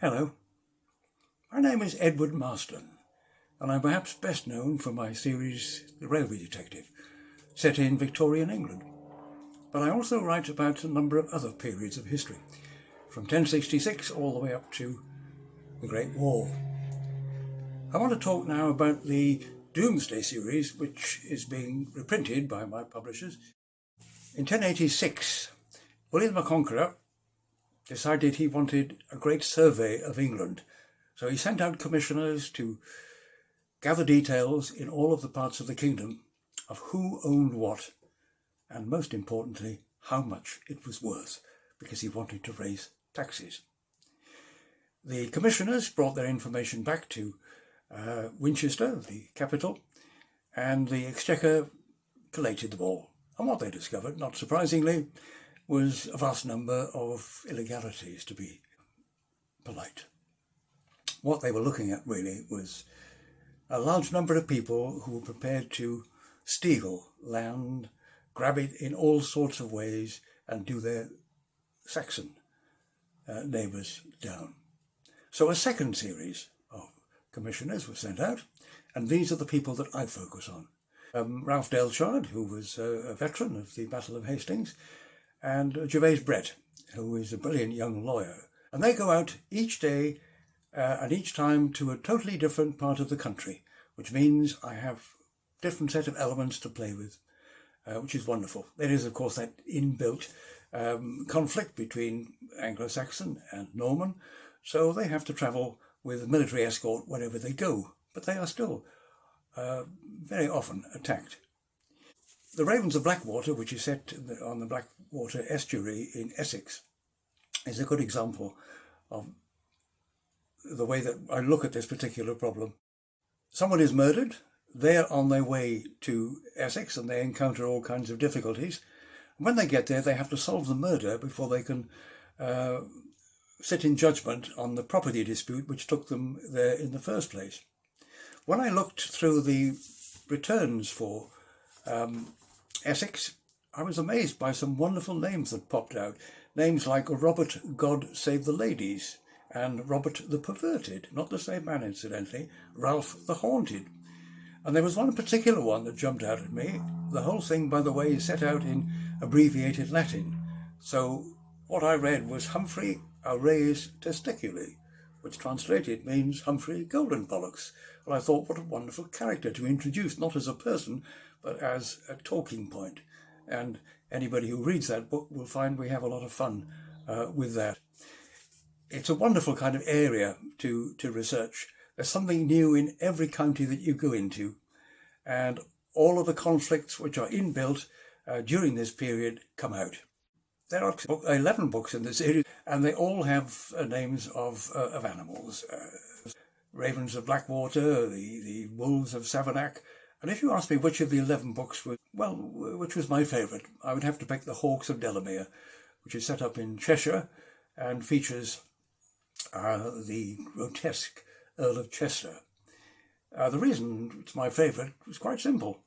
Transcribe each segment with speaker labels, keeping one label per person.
Speaker 1: Hello, my name is Edward Marston, and I'm perhaps best known for my series The Railway Detective, set in Victorian England. But I also write about a number of other periods of history, from 1066 all the way up to the Great War. I want to talk now about the Domesday series, which is being reprinted by my publishers. In 1086, William the Conqueror decided he wanted a great survey of England. So he sent out commissioners to gather details in all of the parts of the kingdom of who owned what, and most importantly, how much it was worth, because he wanted to raise taxes. The commissioners brought their information back to Winchester, the capital, and the Exchequer collated them all. And what they discovered, not surprisingly, was a vast number of illegalities, to be polite. What they were looking at really was a large number of people who were prepared to steal land, grab it in all sorts of ways, and do their Saxon neighbours down. So a second series of commissioners was sent out, and these are the people that I focus on. Ralph Delchard, who was a veteran of the Battle of Hastings, and Gervase Bret, who is a brilliant young lawyer. And they go out each day and each time to a totally different part of the country, which means I have a different set of elements to play with, which is wonderful. There is, of course, that inbuilt conflict between Anglo-Saxon and Norman, so they have to travel with a military escort wherever they go, but they are still very often attacked. The Ravens of Blackwater, which is set on the Blackwater estuary in Essex, is a good example of the way that I look at this particular problem. Someone is murdered, they're on their way to Essex and they encounter all kinds of difficulties. When they get there, they have to solve the murder before they can sit in judgment on the property dispute which took them there in the first place. When I looked through the returns for Essex, I was amazed by some wonderful names that popped out. Names like Robert God Save the Ladies and Robert the Perverted, not the same man incidentally, Ralph the Haunted. And there was one particular one that jumped out at me. The whole thing, by the way, is set out in abbreviated Latin. So what I read was Humphrey Aureus Testiculi, which translated means Humphrey Golden Bollocks. Well, I thought, what a wonderful character to introduce, not as a person, but as a talking point. And anybody who reads that book will find we have a lot of fun with that. It's a wonderful kind of area to research. There's something new in every county that you go into, and all of the conflicts which are inbuilt during this period come out. There are 11 books in the series, and they all have names of animals. Ravens of Blackwater, the Wolves of Savanac. And if you ask me which of the 11 books which was my favourite, I would have to pick The Hawks of Delamere, which is set up in Cheshire and features the grotesque Earl of Chester. The reason it's my favourite was quite simple.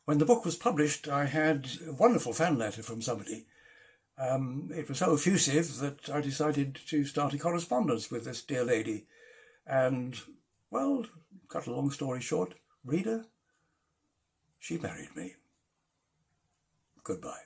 Speaker 1: When the book was published, I had a wonderful fan letter from somebody. It was so effusive that I decided to start a correspondence with this dear lady. And, well, cut a long story short, reader, she married me. Goodbye.